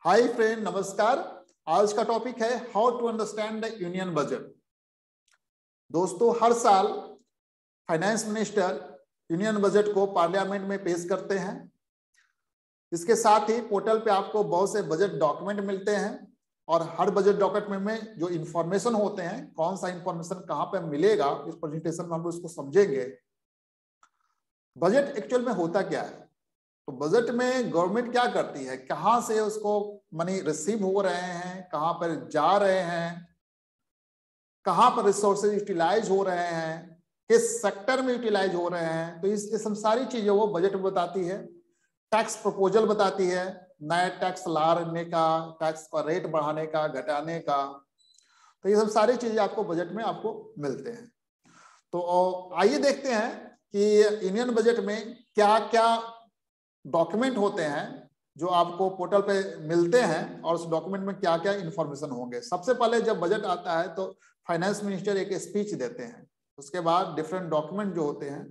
Hi friend, नमस्कार। आज का टॉपिक है how to understand the union budget. दोस्तों, हर साल फाइनेंस मिनिस्टर यूनियन बजट को पार्लियामेंट में पेश करते हैं। इसके साथ ही पोर्टल पे आपको बहुत से बजट डॉक्यूमेंट मिलते हैं और हर बजट डॉक्यूमेंट में जो इंफॉर्मेशन होते हैं, कौन सा इंफॉर्मेशन कहाँ पे मिलेगा, इस प्रेजेंटेशन में हम उसको समझेंगे। बजट एक्चुअल में होता क्या है? तो बजट में गवर्नमेंट क्या करती है, कहां से उसको मनी रिसीव हो रहे हैं, कहां पर जा रहे हैं, कहां पर रिसोर्सेज यूटिलाइज हो रहे हैं, किस सेक्टर में यूटिलाइज हो रहे हैं। तो इस सब सारी चीजें वो बजट में बताती है। टैक्स प्रपोजल बताती है, नया टैक्स लाने का, टैक्स का रेट बढ़ाने का, घटाने का। तो ये सब सारी चीजें आपको बजट में आपको मिलते हैं। तो आइए देखते हैं कि यूनियन बजट में क्या क्या डॉक्यूमेंट होते हैं जो आपको पोर्टल पे मिलते हैं और उस डॉक्यूमेंट में क्या क्या इंफॉर्मेशन होंगे। सबसे पहले जब बजट आता है तो फाइनेंस मिनिस्टर एक स्पीच देते हैं। उसके बाद डिफरेंट डॉक्यूमेंट जो होते हैं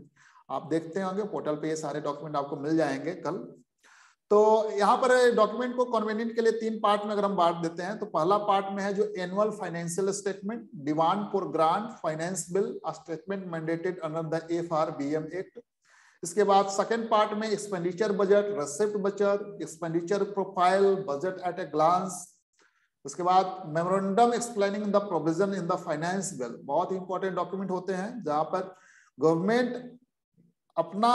आप देखते होंगे पोर्टल पे, ये सारे डॉक्यूमेंट आपको मिल जाएंगे कल। तो यहाँ पर डॉक्यूमेंट को कन्वीनियंट के लिए 3 पार्ट में अगर हम बांट देते हैं तो पहला पार्ट में है जो annual financial statement, demand for grant, finance bill, statement mandated under the FRBM act. इसके बाद सेकंड पार्ट में expenditure budget, receipt budget, expenditure profile, budget at a glance. उसके बाद memorandum explaining the provision in the finance bill. बहुत ही important document होते हैं जहां पर गवर्नमेंट अपना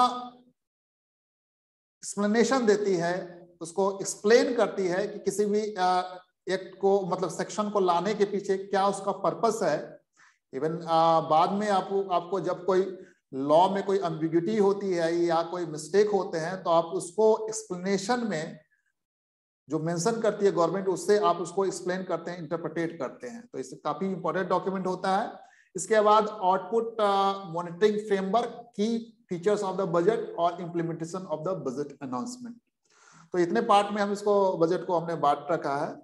एक्सप्लेनेशन देती है, उसको एक्सप्लेन करती है कि किसी भी एक्ट को, मतलब सेक्शन को लाने के पीछे क्या उसका पर्पस है। इवन बाद में आपको जब कोई लॉ में कोई एम्बिग्यूटी होती है या कोई मिस्टेक होते हैं तो आप उसको एक्सप्लेनेशन में जो मेंशन करती है गवर्नमेंट, उससे आप उसको एक्सप्लेन करते हैं, इंटरप्रेटेट करते हैं। तो इससे काफी इंपॉर्टेंट डॉक्यूमेंट होता है। इसके बाद आउटपुट मॉनिटरिंग फ्रेमवर्क, की फीचर्स ऑफ द बजट और implementation of the budget announcement. तो इतने पार्ट में हम इसको बजट को हमने बांट रखा है।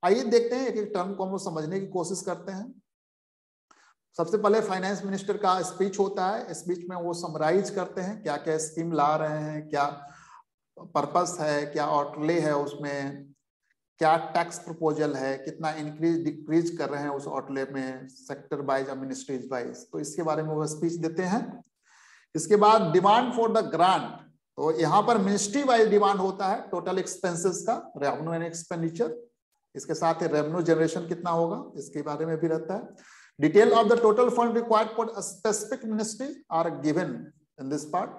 आइए देखते हैं, एक एक टर्म को हम समझने की कोशिश करते हैं। सबसे पहले फाइनेंस मिनिस्टर का स्पीच होता है। स्पीच में वो समराइज करते हैं क्या क्या स्कीम ला रहे हैं, क्या पर्पस है, क्या आउटले है, उसमें क्या टैक्स प्रपोजल है, कितना इंक्रीज डिक्रीज कर रहे हैं उस आउटले में, सेक्टर वाइज या मिनिस्ट्रीज वाइज। तो इसके बारे में वो स्पीच देते हैं। इसके बाद डिमांड फॉर द ग्रांट, तो यहाँ पर मिनिस्ट्री वाइज डिमांड होता है टोटल एक्सपेंसेस का, रेवेन्यू एंड एक्सपेंडिचर। इसके साथ ही रेवेन्यू जनरेशन कितना होगा इसके बारे में भी रहता है। Detail of the total fund required for a specific ministry are given in this part.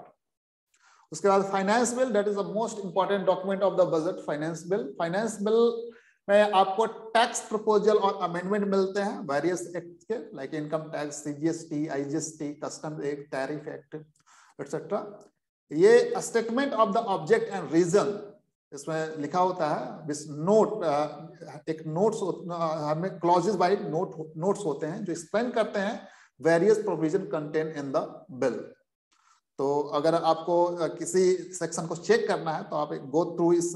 उसके बाद finance bill, that is the most important document of the budget, finance bill. Finance bill में आपको टैक्स प्रपोजल और amendment मिलते हैं various act के, like income tax, CGST, IGST, custom act, tariff act etcetera. ये statement of the object and reason इसमें लिखा होता है। नोट, एक नोट्स हमें क्लॉजेस बाय नोट्स होते हैं जो एक्सप्लेन करते हैं various provision contain in the bill. तो अगर आपको किसी सेक्शन को चेक करना है तो आप गो थ्रू इस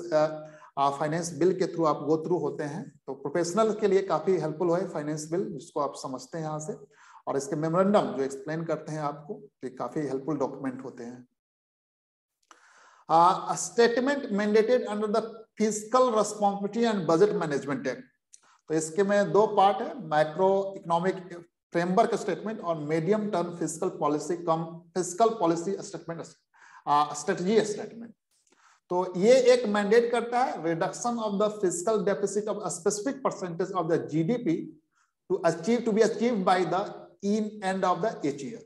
फाइनेंस बिल के थ्रू आप गो थ्रू होते हैं। तो प्रोफेशनल के लिए काफी हेल्पफुल है फाइनेंस बिल, जिसको आप समझते हैं यहाँ से। और इसके मेमोरेंडम जो एक्सप्लेन करते हैं आपको, तो काफी हेल्पफुल डॉक्यूमेंट होते हैं। A statement mandated under the Fiscal Responsibility and Budget Management Act। तो इसके में 2 पार्ट है, मैक्रो इकोनॉमिक फ्रेमवर्क स्टेटमेंट और medium term fiscal policy statement, strategy statement. तो ये एक मैंडेट करता है reduction of the fiscal deficit of a specific percentage of the GDP to be achieved by the end of the each year।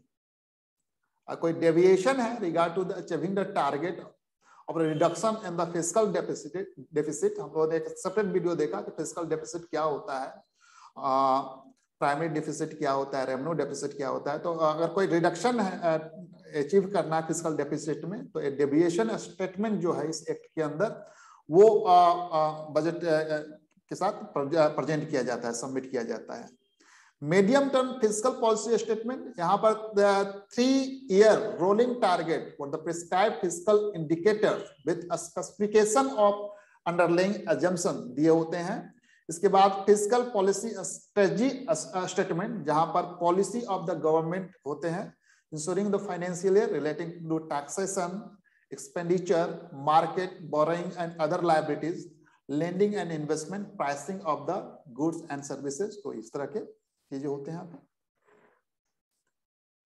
कोई deviation है regard to the achieving the target और reduction in the fiscal deficit. हम लोगों ने एक separate video देखा कि fiscal deficit क्या होता है, प्राइमरी डेफिसिट क्या होता है, रेवेन्यू डेफिसिट क्या होता है। तो अगर कोई रिडक्शन है अचीव करना है फिस्कल डेफिसिट में, तो एक डेविएशन स्टेटमेंट जो है इस एक्ट के अंदर वो बजट के साथ प्रेजेंट किया जाता है, सबमिट किया जाता है। Medium term fiscal policy statement, यहाँ पर 3-year rolling target for the prescribed fiscal indicator with specification of underlying assumption दिए होते हैं। इसके बाद फिस्कल पॉलिसी स्ट्रेटजी स्टेटमेंट, जहां पर पॉलिसी ऑफ द गवर्नमेंट होते हैं ensuring the financial year relating to taxation, expenditure, market, borrowing and other liabilities lending and investment, pricing of the goods and services. तो इस तरह के चीजें होते हैं यहाँ पे।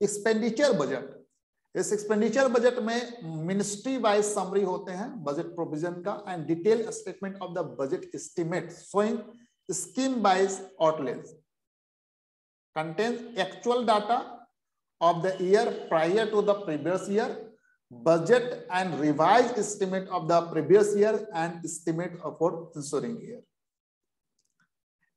एक्सपेंडिचर बजट, इस एक्सपेंडिचर बजट में मिनिस्ट्री वाइज समरी होते हैं बजट प्रोविजन का, and detail statement of the budget estimate showing scheme wise outlays, contains actual data of the year prior to the previous year, budget and revised estimate of the previous year and estimate for ensuing year.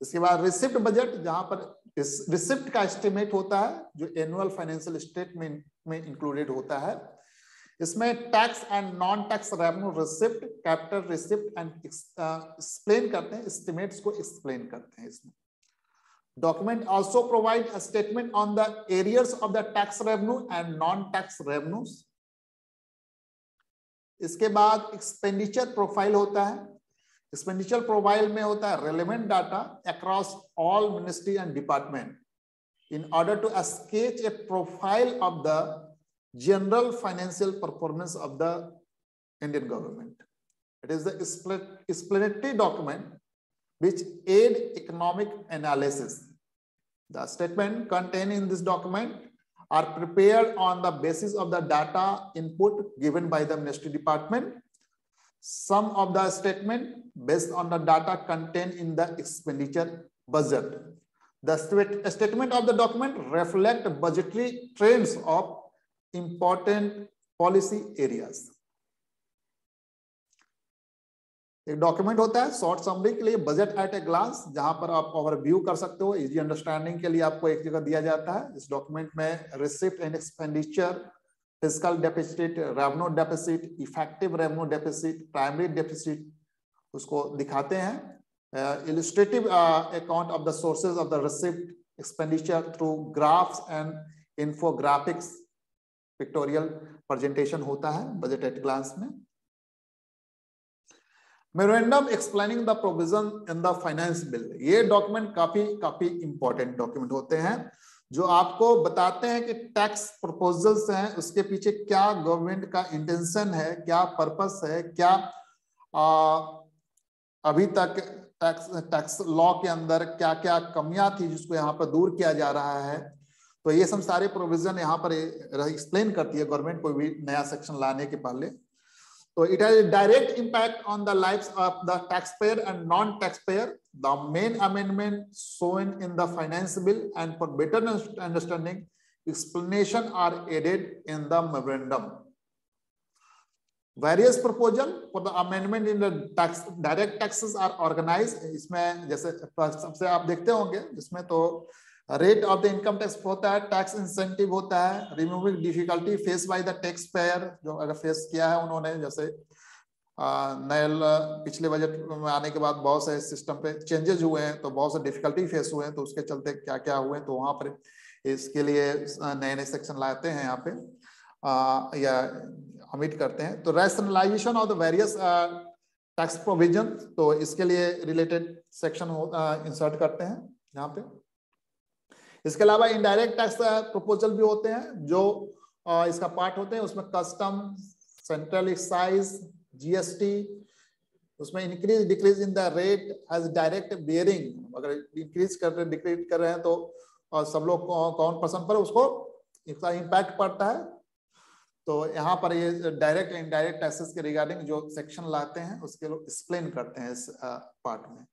इसके बाद receipt budget, जहां पर receipt का estimate होता है जो annual financial statement में included होता है। इसमें tax and non tax revenue receipt, capital receipt and explain करते हैं, एस्टिमेट्स को एक्सप्लेन करते हैं इसमें। Document also provide a statement on the areas of the tax revenue and non-tax revenues. इसके बाद एक्सपेंडिचर प्रोफाइल होता है। एक्सपेंडिचर प्रोफाइल में होता है relevant data across all ministry and department in order to sketch a profile of the general financial performance of the Indian government. It is the explanatory document which aid economic analysis. The statement contained in this document are prepared on the basis of the data input given by the ministry department. Some of the statement based on the data contained in the expenditure budget. The statement of the document reflect budgetary trends of important policy areas. एक document होता है short summary के लिए budget at a glance, जहां पर आप overview कर सकते हो, इजी अंडरस्टैंडिंग के लिए आपको एक जगह दिया जाता है। इस डॉक्यूमेंट में receipt and expenditure, fiscal deficit, revenue deficit, effective revenue deficit, primary deficit उसको दिखाते हैं। Illustrative account of the sources of the receipt expenditure through graphs and infographics, pictorial presentation होता है बजट एट ग्लांस में। Memorandum explaining the provision in the finance bill, ये document काफी important document होते हैं जो आपको बताते हैं कि टैक्स प्रपोजल्स हैं उसके पीछे क्या गवर्नमेंट का इंटेंशन है, क्या पर्पस है, क्या अभी तक टैक्स लॉ के अंदर क्या क्या कमियां थी जिसको यहाँ पर दूर किया जा रहा है। तो ये सब सारे प्रोविजन यहाँ पर एक्सप्लेन करती है गवर्नमेंट कोई भी नया सेक्शन लाने के पहले। So it has a direct impact on the lives of the taxpayer and non-taxpayer. The main amendment shown in the finance bill, and for better understanding, explanation are added in the memorandum. Various proposal for the amendment in the tax direct taxes are organized. इसमें जैसे सबसे आप देखते होंगे जिसमें तो rate of the income tax होता है, टैक्स इंसेंटिव होता है, removing difficulty face by the tax payer, जो अगर फेस किया है उन्होंने, जैसे नए पिछले बजट में आने के बाद बहुत से सिस्टम पे चेंजेस हुए हैं तो बहुत से डिफिकल्टी फेस हुए हैं, तो उसके चलते क्या क्या हुए तो वहां पर इसके लिए नए नए सेक्शन लाते हैं यहाँ पे या अमिट करते हैं। तो rationalisation of the various tax provision, तो इसके लिए रिलेटेड सेक्शन इंसर्ट करते हैं यहाँ पे। इसके अलावा इनडायरेक्ट टैक्स प्रपोजल भी होते हैं जो इसका पार्ट होते हैं, उसमें कस्टम, सेंट्रल एक्साइज, जीएसटी, उसमें increase decrease in the rate has direct bearing, अगर इंक्रीज कर रहे डिक्रीज कर रहे हैं तो सब लोग कौन पर्सन पर उसको इसका इम्पैक्ट पड़ता है। तो यहाँ पर ये डायरेक्ट इनडायरेक्ट टैक्सेस के रिगार्डिंग जो सेक्शन लाते हैं उसके लोग एक्सप्लेन करते हैं इस पार्ट में।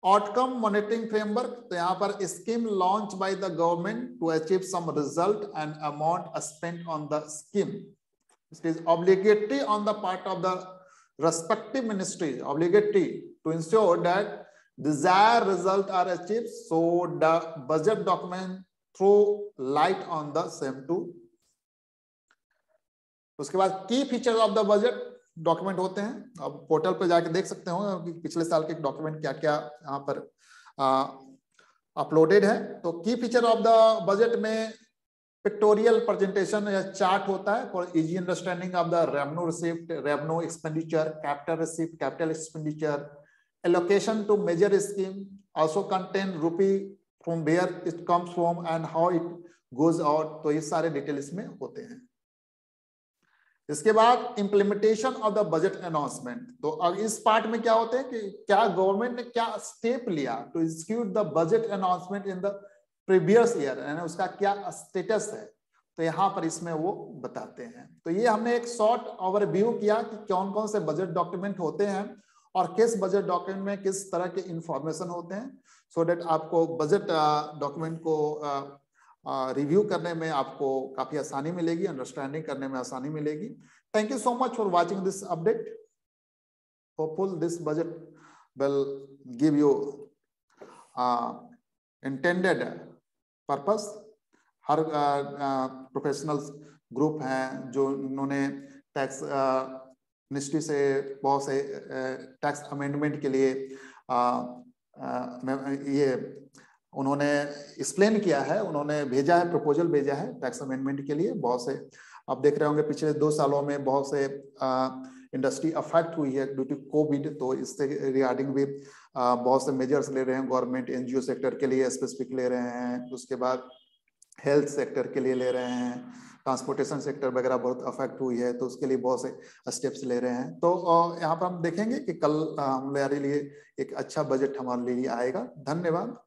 आउटकम मॉनिटरिंग फ्रेमवर्क, तो यहाँ पर scheme launch by the government to achieve some result and amount spent on the scheme, it is obligatory on the part of the respective ministries, obligatory to ensure that desired results are achieved, so the budget document throw light on the same too। उसके बाद की features of the budget document होते हैं, अब portal पे जाके देख सकते हो कि पिछले साल के डॉक्यूमेंट क्या क्या यहाँ पर अपलोडेड है। तो key feature of the budget में पिक्टोरियल प्रेजेंटेशन या चार्ट होता है for easy understanding of the revenue receipt, revenue expenditure, capital receipt, capital expenditure, allocation to major scheme, also contain rupee from where it comes from and how it goes out, तो ये सारे detail इसमें होते हैं। इसके बाद implementation of the budget announcement. तो अब इस पार्ट में क्या होते हैं कि क्या गवर्नमेंट ने क्या स्टेप लिया to execute the budget announcement in the previous year, यानी उसका क्या स्टेटस है, तो यहाँ पर इसमें वो बताते हैं। तो ये हमने एक शॉर्ट ओवरव्यू किया कि कौन कौन से बजट डॉक्यूमेंट होते हैं और किस बजट डॉक्यूमेंट में किस तरह के इंफॉर्मेशन होते हैं, सो डेट आपको बजट डॉक्यूमेंट को रिव्यू करने में आपको काफी आसानी मिलेगी, अंडरस्टैंडिंग करने में आसानी मिलेगी। Thank you so much for watching this update. Hopeful this budget will give you intended purpose. Her professionals group हैं जो उन्होंने टैक्स मिनिस्ट्री से बहुत से टैक्स अमेंडमेंट के लिए ये उन्होंने एक्सप्लेन किया है, उन्होंने भेजा है, प्रपोजल भेजा है टैक्स अमेंडमेंट के लिए। बहुत से आप देख रहे होंगे पिछले 2 सालों में बहुत से इंडस्ट्री अफेक्ट हुई है ड्यू टू कोविड, तो इससे रिगार्डिंग भी बहुत से मेजर्स ले रहे हैं गवर्नमेंट। एनजीओ सेक्टर के लिए स्पेसिफिक ले रहे हैं, उसके बाद हेल्थ सेक्टर के लिए ले रहे हैं, ट्रांसपोर्टेशन सेक्टर वगैरह बहुत अफेक्ट हुई है तो उसके लिए बहुत से स्टेप्स ले रहे हैं। तो यहाँ पर हम देखेंगे कि कल हमारे लिए एक अच्छा बजट हमारे लिए आएगा। धन्यवाद।